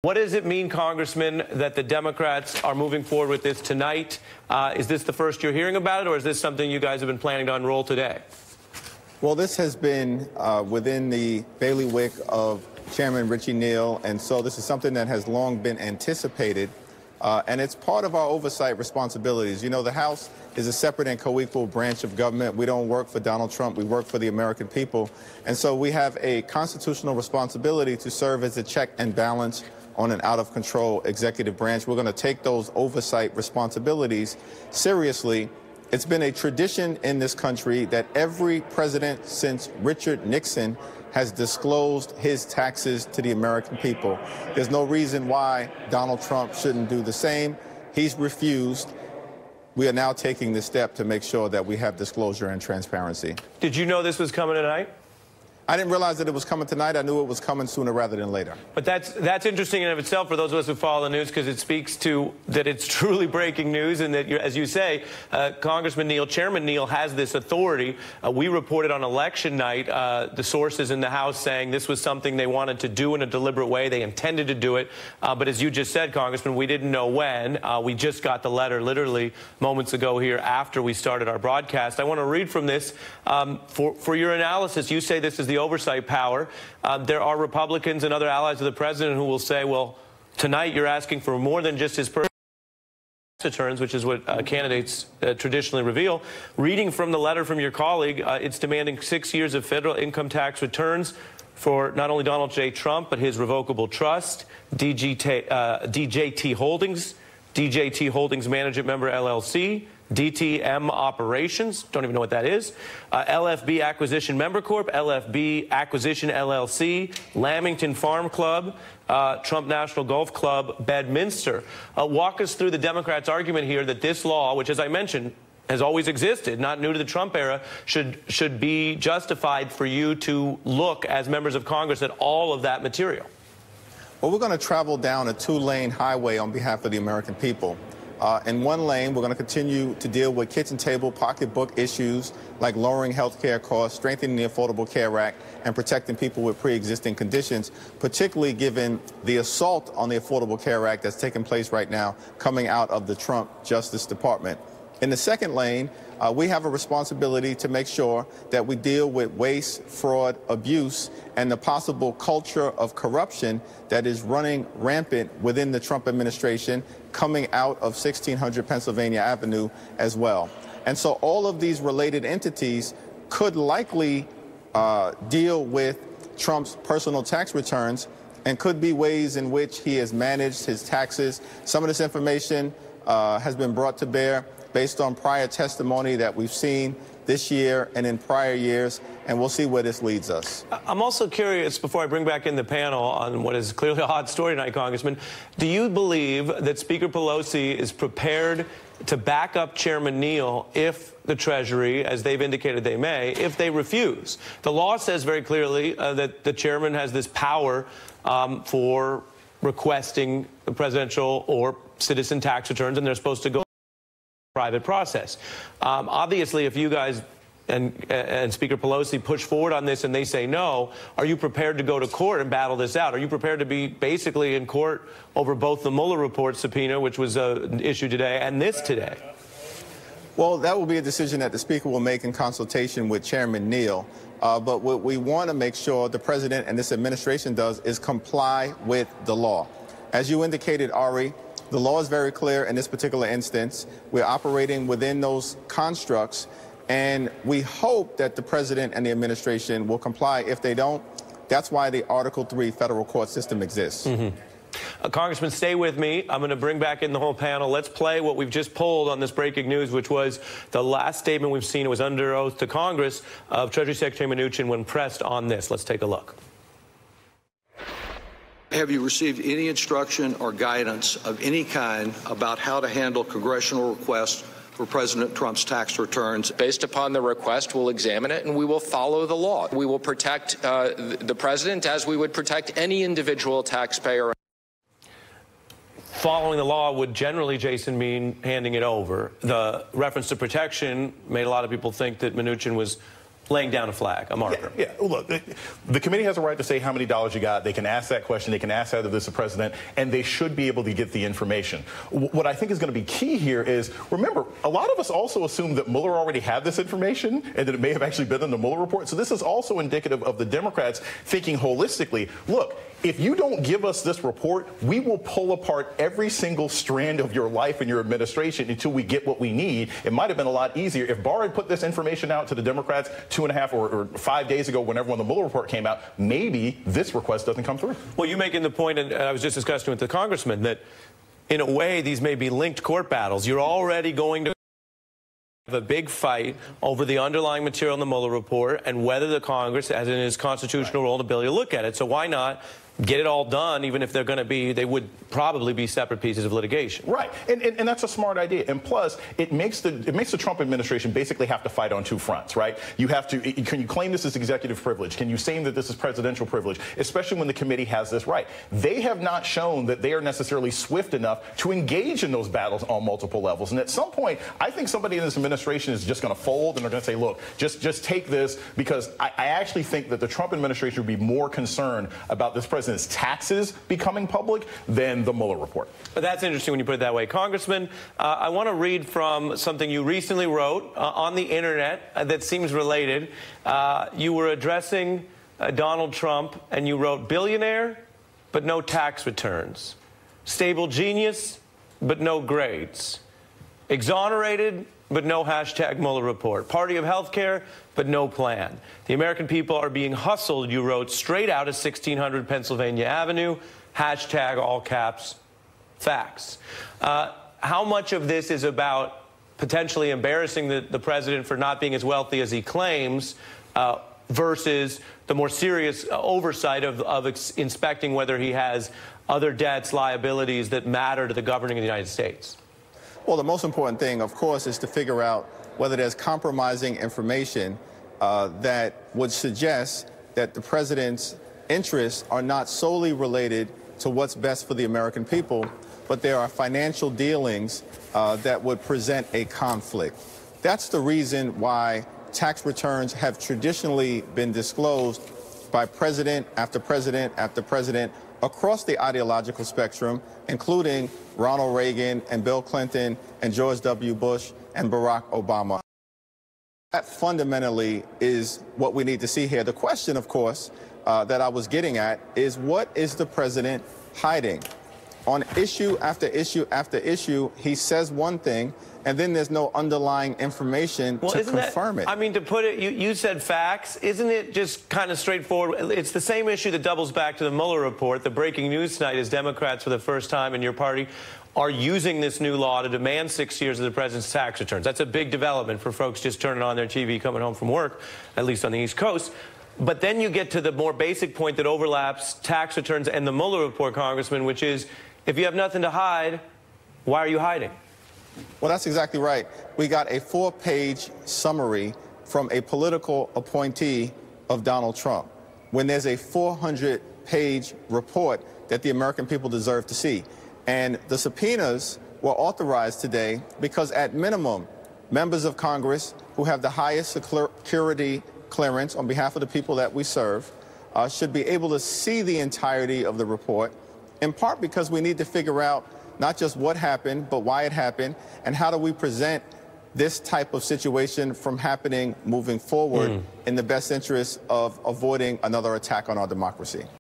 What does it mean, Congressman, that the Democrats are moving forward with this tonight? Is this the first you're hearing about it, or is this something you guys have been planning to unroll today? Well, this has been within the bailiwick of Chairman Richie Neal, and so this is something that has long been anticipated, and it's part of our oversight responsibilities. You know, the House is a separate and co-equal branch of government. We don't work for Donald Trump. We work for the American people, and so we have a constitutional responsibility to serve as a check and balance on an out-of-control executive branch. We're going to take those oversight responsibilities seriously. It's been a tradition in this country that every president since Richard Nixon has disclosed his taxes to the American people. There's no reason why Donald Trump shouldn't do the same. He's refused. We are now taking this step to make sure that we have disclosure and transparency. Did you know this was coming tonight? I didn't realize that it was coming tonight. I knew it was coming sooner rather than later. But that's interesting in and of itself for those of us who follow the news, because it speaks to that it's truly breaking news, and that, as you say, Congressman Neal, Chairman Neal has this authority. We reported on election night the sources in the House saying this was something they wanted to do in a deliberate way. They intended to do it. But as you just said, Congressman, we didn't know when. We just got the letter literally moments ago here after we started our broadcast. I want to read from this. For your analysis, you say this is the oversight power. There are Republicans and other allies of the president who will say, well, tonight you're asking for more than just his personal returns, which is what candidates traditionally reveal. Reading from the letter from your colleague, it's demanding 6 years of federal income tax returns for not only Donald J. Trump, but his revocable trust, DJT Holdings, DJT Holdings Management Member LLC, DTM Operations, don't even know what that is, LFB Acquisition Member Corp, LFB Acquisition LLC, Lamington Farm Club, Trump National Golf Club, Bedminster. Walk us through the Democrats' argument here that this law, which, as I mentioned, has always existed, not new to the Trump era, should be justified for you to look as members of Congress at all of that material. Well, we're going to travel down a two-lane highway on behalf of the American people. In one lane, we're going to continue to deal with kitchen table, pocketbook issues like lowering health care costs, strengthening the Affordable Care Act, and protecting people with pre-existing conditions, particularly given the assault on the Affordable Care Act that's taking place right now coming out of the Trump Justice Department. In the second lane, we have a responsibility to make sure that we deal with waste, fraud, abuse, and the possible culture of corruption that is running rampant within the Trump administration, coming out of 1600 Pennsylvania Avenue as well. And so all of these related entities could likely deal with Trump's personal tax returns, and could be ways in which he has managed his taxes. Some of this information has been brought to bear based on prior testimony that we've seen this year and in prior years, and we'll see where this leads us. I'm also curious, before I bring back in the panel on what is clearly a hot story tonight, Congressman, do you believe that Speaker Pelosi is prepared to back up Chairman Neal if the Treasury, as they've indicated they may, if they refuse? The law says very clearly that the chairman has this power for requesting the presidential or citizen tax returns, and they're supposed to go private process. Obviously, if you guys and Speaker Pelosi push forward on this and they say no, are you prepared to go to court and battle this out? Are you prepared to be basically in court over both the Mueller report subpoena, which was issued today, and this today? Well, that will be a decision that the Speaker will make in consultation with Chairman Neal. But what we want to make sure the President and this administration does is comply with the law. As you indicated, Ari, the law is very clear in this particular instance. We're operating within those constructs, and we hope that the president and the administration will comply. If they don't, that's why the Article III federal court system exists. Congressman, stay with me. I'm going to bring back in the whole panel. Let's play what we've just pulled on this breaking news, which was the last statement we've seen. It was under oath to Congress of Treasury Secretary Mnuchin when pressed on this. Let's take a look. Have you received any instruction or guidance of any kind about how to handle congressional requests for President Trump's tax returns? Based upon the request, we'll examine it and we will follow the law. We will protect the president as we would protect any individual taxpayer. Following the law would generally, Jason, mean handing it over. The reference to protection made a lot of people think that Mnuchin was laying down a flag, a marker. Yeah. Look, the committee has a right to say how many dollars you got. They can ask that question. They can ask that of this president, and they should be able to get the information. What I think is going to be key here is, remember, a lot of us also assume that Mueller already had this information and that it may have actually been in the Mueller report. So this is also indicative of the Democrats thinking holistically, look, if you don't give us this report, we will pull apart every single strand of your life and your administration until we get what we need. It might have been a lot easier if Barr had put this information out to the Democrats 2.5 or 5 days ago, whenever when the Mueller report came out. Maybe this request doesn't come through. Well, you're making the point, and I was just discussing with the congressman, that in a way these may be linked court battles. You're already going to have a big fight over the underlying material in the Mueller report and whether the Congress, as in its constitutional role and ability to look at it. So why not get it all done, even if they're going to be, they would probably be separate pieces of litigation. Right, and that's a smart idea. And plus, it makes the Trump administration basically have to fight on two fronts, right? You have to, can you claim this as executive privilege? Can you say that this is presidential privilege? Especially when the committee has this right. They have not shown that they are necessarily swift enough to engage in those battles on multiple levels. And at some point, I think somebody in this administration is just going to fold and they're going to say, look, just take this, because I actually think that the Trump administration would be more concerned about this president's taxes becoming public than the Mueller report. That's interesting when you put it that way. Congressman, I want to read from something you recently wrote on the internet that seems related. You were addressing Donald Trump, and you wrote, billionaire, but no tax returns. Stable genius, but no grades. Exonerated, but no hashtag Mueller report. Party of healthcare, but no plan. The American people are being hustled, you wrote, straight out of 1600 Pennsylvania Avenue. Hashtag, all caps, facts. How much of this is about potentially embarrassing the president for not being as wealthy as he claims versus the more serious oversight of inspecting whether he has other debts, liabilities that matter to the governing of the United States? Well, the most important thing, of course, is to figure out whether there's compromising information that would suggest that the president's interests are not solely related to what's best for the American people, but there are financial dealings that would present a conflict. That's the reason why tax returns have traditionally been disclosed by president after president after president across the ideological spectrum, including Ronald Reagan and Bill Clinton and George W. Bush and Barack Obama. That fundamentally is what we need to see here. The question, of course, that I was getting at is, what is the president hiding? On issue after issue after issue, he says one thing, and then there's no underlying information to confirm it. I mean, to put it, you said facts. Isn't it just kind of straightforward? It's the same issue that doubles back to the Mueller report. The breaking news tonight is Democrats, for the first time in your party, are using this new law to demand 6 years of the president's tax returns. That's a big development for folks just turning on their TV coming home from work, at least on the East Coast. But then you get to the more basic point that overlaps tax returns and the Mueller report, Congressman, which is, if you have nothing to hide, why are you hiding? Well, that's exactly right. We got a 4-page summary from a political appointee of Donald Trump, when there's a 400-page report that the American people deserve to see. And the subpoenas were authorized today because, at minimum, members of Congress who have the highest security clearance on behalf of the people that we serve should be able to see the entirety of the report, in part because we need to figure out not just what happened, but why it happened, and how do we present this type of situation from happening moving forward in the best interest of avoiding another attack on our democracy.